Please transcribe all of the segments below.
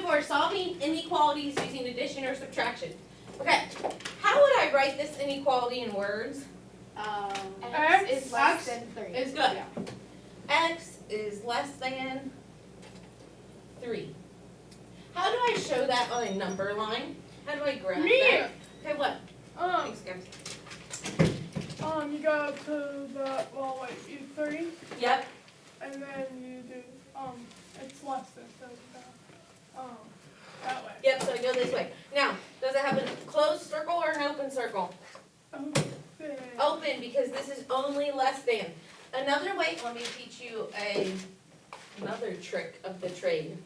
for solving inequalities using addition or subtraction. Okay, how would I write this inequality in words? X is less than 3. Is good. Yeah. X is less than 3. How do I show that on a number line? How do I graph that? Okay, what? Thanks, guys. You go to the, you 3, Yep. and then you do, it's less than, so that way. Yep, so I go this way. Now, does it have a closed circle or an open circle? Open. Open, because this is only less than. Another way, let me teach you another trick of the trade.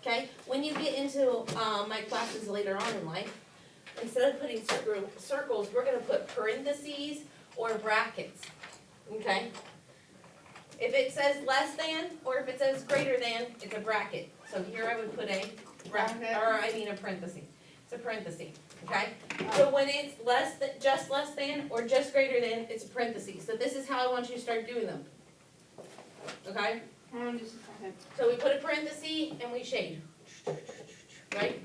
Okay, when you get into my classes later on in life, instead of putting circles, we're going to put parentheses or brackets. Okay? If it says less than or if it says greater than, it's a bracket. So here I would put a bracket, or I mean a parenthesis. It's a parenthesis. Okay? So when it's less than, just less than, or just greater than, it's a parenthesis. So this is how I want you to start doing them. Okay? Just a second. So we put a parenthesis and we shade. Right?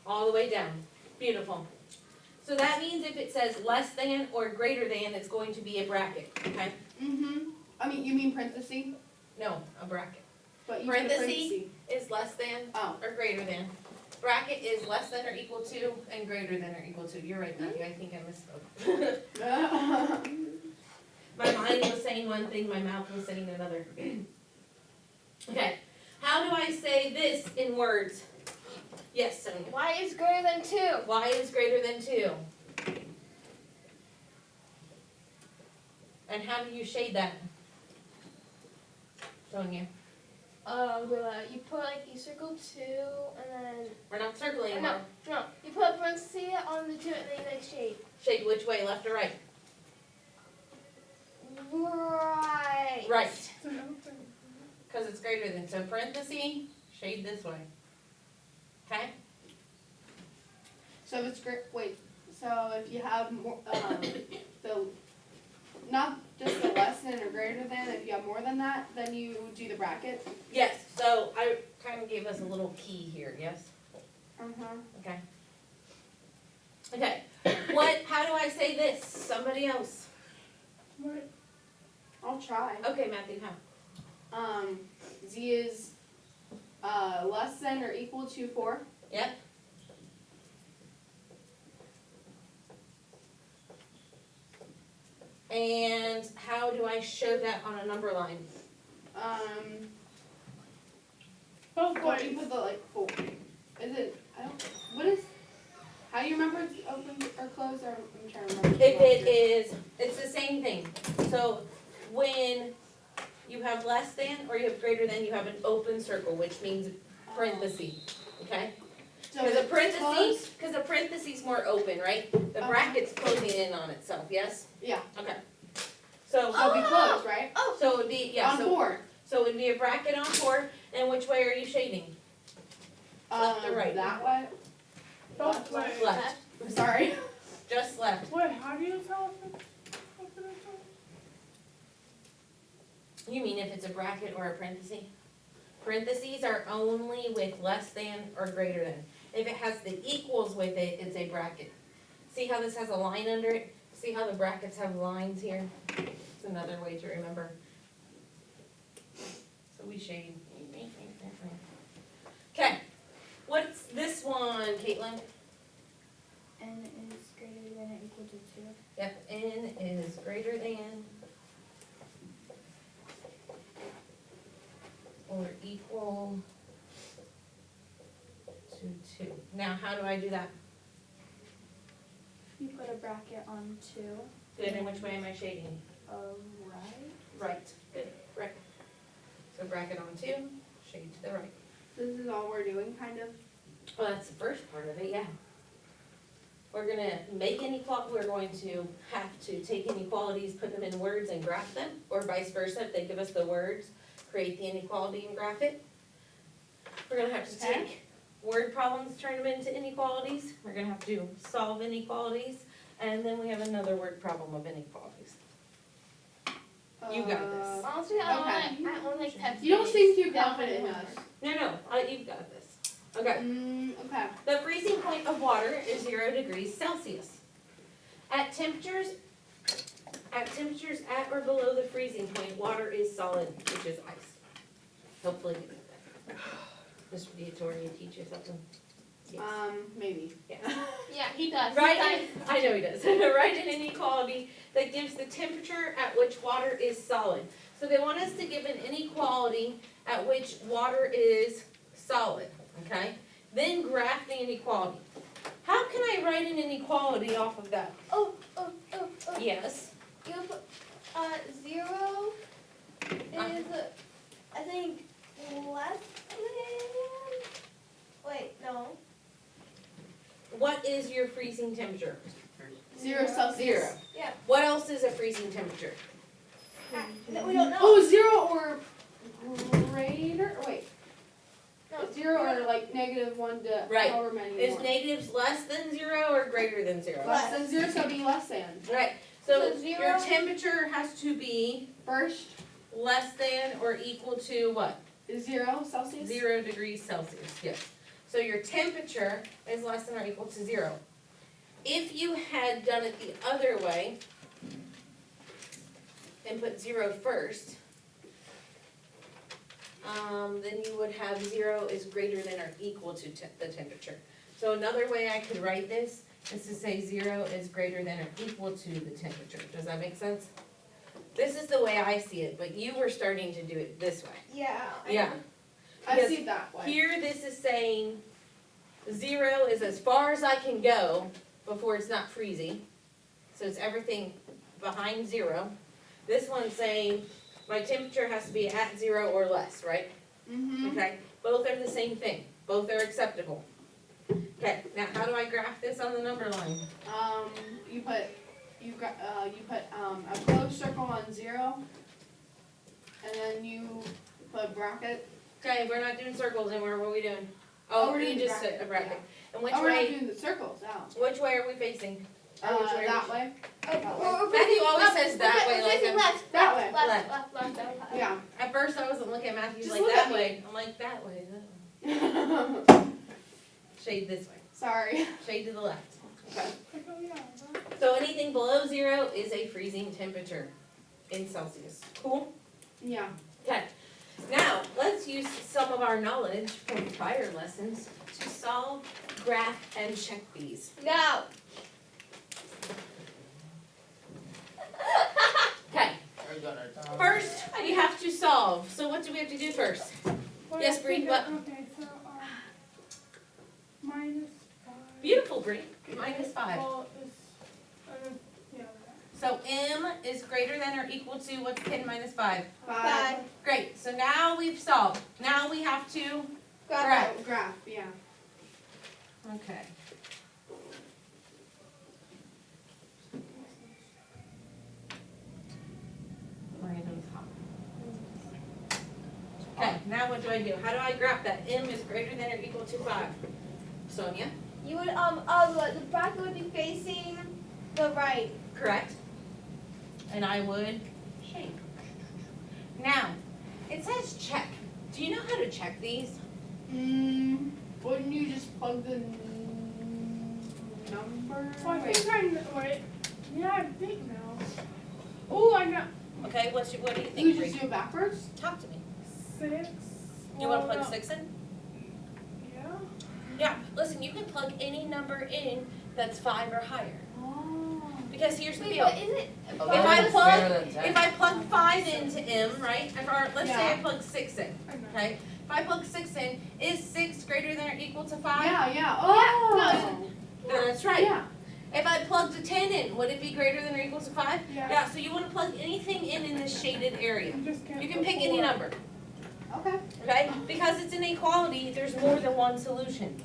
All the way down. Beautiful. So that means if it says less than or greater than, it's going to be a bracket. Okay? I mean, you mean parentheses? No, a bracket. But you put a Parentheses is less than Oh. or greater than. Bracket is less than or equal to and greater than or equal to. You're right, Matthew. I think I misspoke. My mind was saying one thing, my mouth was saying another. Okay. How do I say this in words? Yes, Sonia. Y is greater than 2. Y is greater than 2. And how do you shade that? Sonia. You put you circle 2 and then We're not circling. no, you put a parenthesis on the 2 and then you shade. Shade which way, left or right? Right. Right. It's an open. Because it's greater than. So parenthesis, shade this way. Okay? So if it's great, so if you have more, the, not just the less than or greater than, if you have more than that, then you do the bracket? Yes. So I kind of gave us a little key here, yes? Okay. Okay. How do I say this? Somebody else. What? I'll try. Okay, Matthew, how? Z is, less than or equal to 4. Yep. And how do I show that on a number line? Both What, you ways. put the 4. Is it, what is, how do you remember it's open or closed, or I'm trying to remember. If it is, it's the same thing. So when you have less than or you have greater than, you have an open circle, which means parenthesis, okay? So Because a it's parenthesis, closed? because a parenthesis is more open, right? The Okay. bracket's closing in on itself, yes? Yeah. Okay. So, So it'll be closed, right? so it would be, yeah, On so, 4. so it would be a bracket on 4, and which way are you shading? Left or right? That way? Both ways. Left, I'm sorry. just left. Wait, how do you tell if it's open or closed? You mean if it's a bracket or a parenthesis? Parentheses are only with less than or greater than. If it has the equals with it, it's a bracket. See how this has a line under it? See how the brackets have lines here? It's another way to remember. So we shade. Okay, what's this one, Caitlin? N is greater than or equal to 2. Yep, N is greater than or equal to 2. Now, how do I do that? You put a bracket on 2. Good, and which way am I shading? Right. Right, good, right. So bracket on 2, shade to the right. This is all we're doing, kind of? Well, that's the first part of it, yeah. We're gonna make inequality, we're going to have to take inequalities, put them in words and graph them, or vice versa, if they give us the words, create the inequality and graph it. We're gonna have to Okay. take word problems, turn them into inequalities, we're gonna have to solve inequalities, and then we have another word problem of inequalities. You got this. Honestly, I don't like text. You don't seem too Definitely confident in us. No, you've got this. Okay. Okay. The freezing point of water is 0 degrees Celsius. At temperatures at or below the freezing point, water is solid, which is ice. Hopefully you get that. Mr. Diatori teach you something? Yes. Maybe. Yes. Yeah, he does. Write in, I know he does. Write an inequality that gives the temperature at which water is solid. So they want us to give an inequality at which water is solid, okay? Then graph the inequality. How can I write an inequality off of that? Oh. Yes. You put, 0 is, I think, less than, wait, no. What is your freezing temperature? 0 Celsius. 0. Yeah. What else is a freezing temperature? No, we don't know. Oh, 0 or greater. Wait. No, 0 or like -1 to Right. however many Is more. negatives less than 0 or greater than 0? Less than 0, so it'd be less than. Right. So So your 0 temperature has to be First less than or equal to what? is 0 Celsius. 0 degrees Celsius, yes. So your temperature is less than or equal to 0. If you had done it the other way and put 0 first, then you would have 0 is greater than or equal to the temperature. So another way I could write this is to say 0 is greater than or equal to the temperature. Does that make sense? This is the way I see it, but you were starting to do it this way. Yeah. Yeah. I Because see it that way. Here, this is saying 0 is as far as I can go before it's not freezing. So it's everything behind 0. This one's saying my temperature has to be at 0 or less, right? Mhm. Okay, both are the same thing. Both are acceptable. Okay, now how do I graph this on the number line? You put a closed circle on 0, and then you put bracket. Okay, we're not doing circles anymore. What are we doing? Oh, Oh, we're you doing just said a bracket, bracket. And which Oh, we're not way? doing the circles. Oh. Which way are we facing? Or which way? That way. Matthew always says that way, like I'm- left, That way. left. Yeah. At first, I wasn't looking at Matthew Just like look that at me. way. I'm like that way. That way. Shade this way. Sorry. Shade to the left. Okay. Like, oh yeah, that- So anything below 0 is a freezing temperature in Celsius. Cool? Yeah. Okay. Now, let's use some of our knowledge from prior lessons to solve, graph, and check these. No. Okay. First, we have to solve. So what do we have to do first? Well, Yes, I Bree, think what? Okay, so, -5. Beautiful, Bree. -5. Well, it's, yeah, So M is greater than or equal to, what's 10 minus 5? 5. Great, so now we've solved. Now we have to graph. Graph. Yeah. Okay. Okay, now what do I do? How do I graph that? M is greater than or equal to 5. Sonia, You would, the bracket would be facing the right. correct? And I would shade. Now, it says check. Do you know how to check these? Wouldn't you just plug the number? Well, I Wait. think I know, wait, yeah, I think now. Oh, I got Okay, what do you You think, just Bree? do it backwards? Talk to me. 6. You wanna Well, plug no. 6 in? Yeah. Yeah, listen, you can plug any number in that's 5 or higher. Oh. Because here's the Wait, deal. but is it? If I It's plug, greater than 10. if I plug 5 into M, right, or let's say I Yeah. plug 6 in, I know. okay? If I plug 6 in, is 6 greater than or equal to 5? Yeah. Oh. That's right. Yeah. If I plugged a 10 in, would it be greater than or equal to 5? Yeah. Yeah, so you wanna plug anything in this shaded area. You just can't. You can put pick any 4. number, Okay. okay? Because it's an equality, there's more than one solution.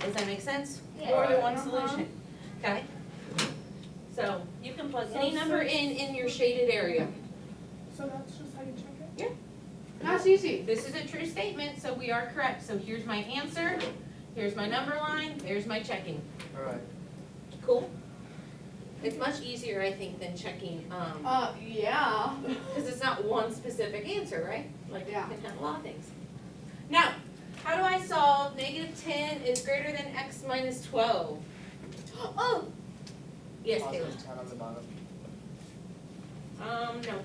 Does that make sense? Yeah. More than one Uh-huh. solution, okay? So, you can plug any number in your shaded area. So that's just how you check it? That's easy. This is a true statement, so we are correct. So here's my answer, here's my number line, there's my checking. Alright. Cool? It's much easier, I think, than checking, Yeah. because it's not one specific answer, right? Like, you Yeah. can have a lot of things. Now, how do I solve 10 is greater than x minus 12. Oh, Yes, Caleb. Positive 10 on the bottom. No.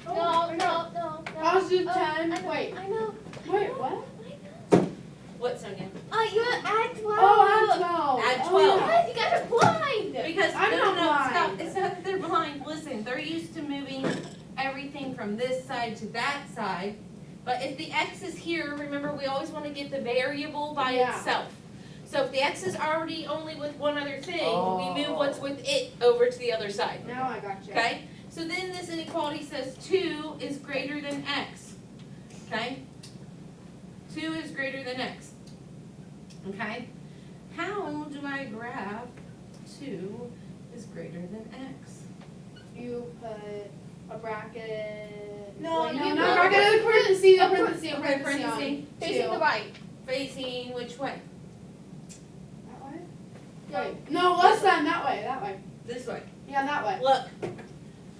Oh, no, I know. no. Positive Oh, 10, I know, wait, I know. wait, what? I know. What, Sonia? Oh, you add 12. Oh, add 12. Add Oh, 12. yeah. Guys, you guys are blind. Because, I'm no, not no, stop. blind. It's not that they're blind. Listen, they're used to moving everything from this side to that side. But if the x is here, remember, we always want to get the variable by Yeah. itself. So if the x is already only with one other thing, we move what's Oh. with it over to the other side. Now I got you. Okay? So then this inequality says 2 is greater than x. Okay? 2 is greater than x. Okay? How do I graph 2 is greater than x? You put a bracket. No, Wait, you no, put- not bracket, a parenthesis, a a parenthesis, a okay, parenthesis on parenthesis. Facing the 2. right. Facing which way? That way? No. Wait, no, less than, that way. This way. Yeah, that way. Look,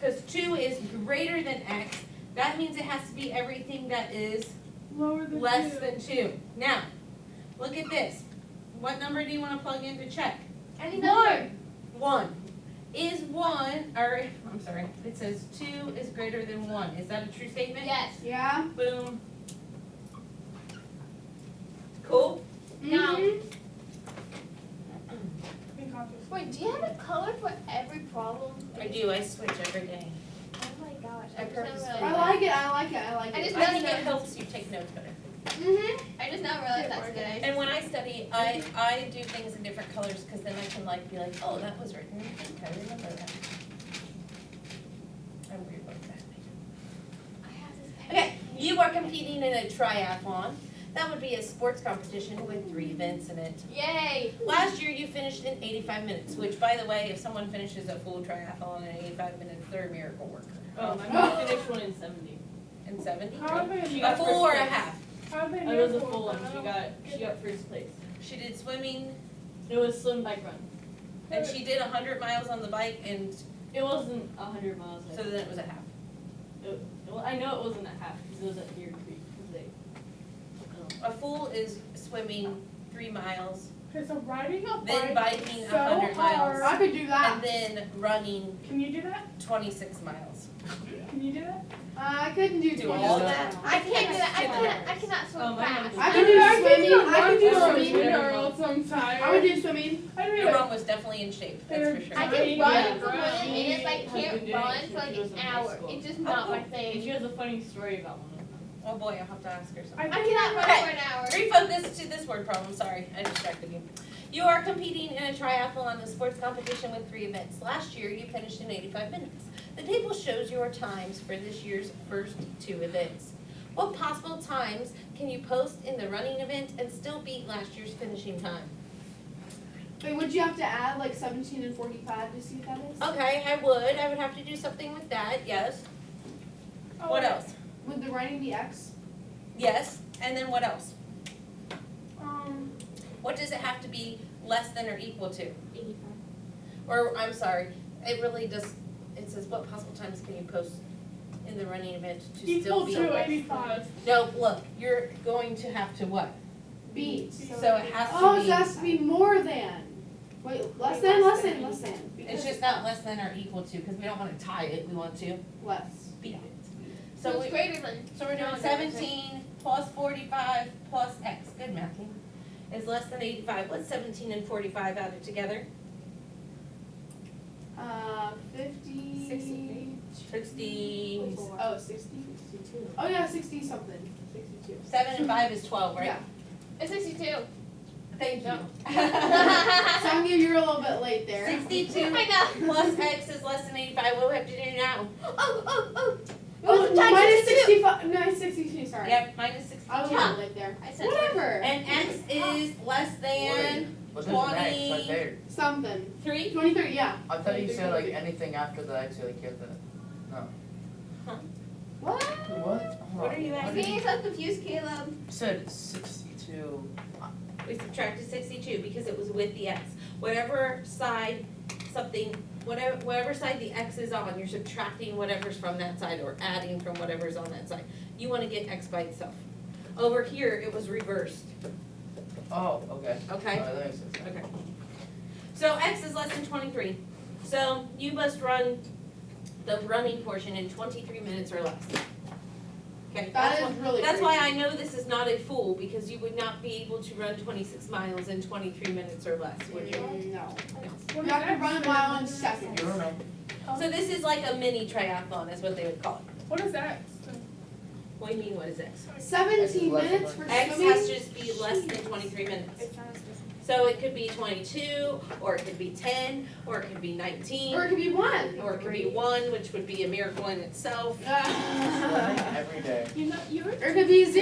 because 2 is greater than x, that means it has to be everything that is Lower than less 2. than 2. Now, look at this. What number do you want to plug in to check? Any number. 1. Is 1, or, I'm sorry, it says 2 is greater than 1. Is that a true statement? Yes. Yeah? Boom. Cool? No. Mhm. Be conscious. Wait, do you have a color for every problem? I do, I switch every day. Oh my gosh. I just purposely- never I realized like it, I like it, I like I it. just I think know it that- helps you take notes better. I just now realized that's a good idea. And when I study, I do things in different colors, because then I can like be like, oh, that was written in pink, I remember that. I'm weird like that. I have this pen. Okay, you are competing in a triathlon. That would be a sports competition with 3 events in it. Yay. Last year you finished in 85 minutes, which by the way, if someone finishes a full triathlon in 85 minutes, they're a miracle worker. Oh, my mom finished one in 70. In 70? How did She they, A got full first or a place. half? how did they It was a know full one. for- She got first place. She did swimming, It was swim, bike, run. and she did 100 miles on the bike, and It wasn't 100 miles. so then it was a half. Well, I know it wasn't a half because it was at Deer Creek. 'Cause they, A full is swimming 3 miles, Okay, so riding a then bike biking so 100 miles, I could do that. and then running Can you do that? 26 miles. Can you do that? I couldn't do Do 20 all miles. that? I can't do that. Skip I cannot swim Oh, my mom fast. does I could do swimming, I could do run swimming. for a girl sometime. I would do swimming. I do Your it. mom was definitely in shape, that's for sure. I can Running, run yeah, for more than running. minutes. I Has can't been doing run it for since like she was an in high hour. school. It's just not my And she thing. has a funny story about one of them. Oh boy, I'll have to ask her something. I cannot run Okay. for an hour. Refocus to this word problem, sorry, I distracted you. You are competing in a triathlon, a sports competition with 3 events. Last year, you finished in 85 minutes. The table shows your times for this year's first 2 events. What possible times can you post in the running event and still beat last year's finishing time? Wait, would you have to add like 17 and 45 to see what that is? Okay, I would have to do something with that, yes. Oh, What wait. else? Would the writing be X? Yes, and then what else? Um, What does it have to be less than or equal to? 85. Or, I'm sorry, it really does, it says what possible times can you post in the running event to still equal be? to 85. No, look, you're going to have to what? Beat. So it has Oh, to so be, it has to be more than. Wait, less Wait, than, less less than. than, less than. it's just not less than or equal to, because we don't wanna tie it, we want to Less. beat it. So So it's we, greater than. so we're doing No, 17 plus 45 plus X, good mathing, is less than 85. What's 17 and 45 added together? 50. 60, Oh, 60? Oh, yeah, 60 something. 62. 7 and 5 is 12, right? Yeah. It's 62. Thank you. No. Sonia, you're a little bit late there. 62 I know. plus X is less than 85, what do we have to do now? Oh. Oh, What's the time? minus 62? 65. No, it's 62, sorry. Yep, minus 62. I was a little late there. I said Whatever. And X is less than But there's an X 20. right there. Something. 3? 23, yeah. I thought you said like 23. anything after the X, like you have to. No. What? What? Hold What on. are you What asking? did Getting so confused, Caleb. You said 62. We subtracted 62 because it was with the X. Whatever side something, whatever side the X is on, you're subtracting whatever's from that side or adding from whatever's on that side. You wanna get X by itself. Over here, it was reversed. Oh, okay. okay? Alright, that makes sense. Okay. So X is less than 23. So you must run the running portion in 23 minutes or less. Okay, That is really that's crazy. why I know this is not a fool, because you would not be able to run 26 miles in 23 minutes or less, would you? No. What You have to is run a X? mile in seconds. You don't know. So this is like a mini triathlon, is what they would call it. What is X? What do you mean, what is X? 17 X is less minutes than for X swimming? has to just be less than 23 minutes. So it could be 22, or it could be 10, or it could be 19, Or it could be 1. or it could be 1, which would be a miracle in itself. Swimming every day. You know, you were Or it could be 0.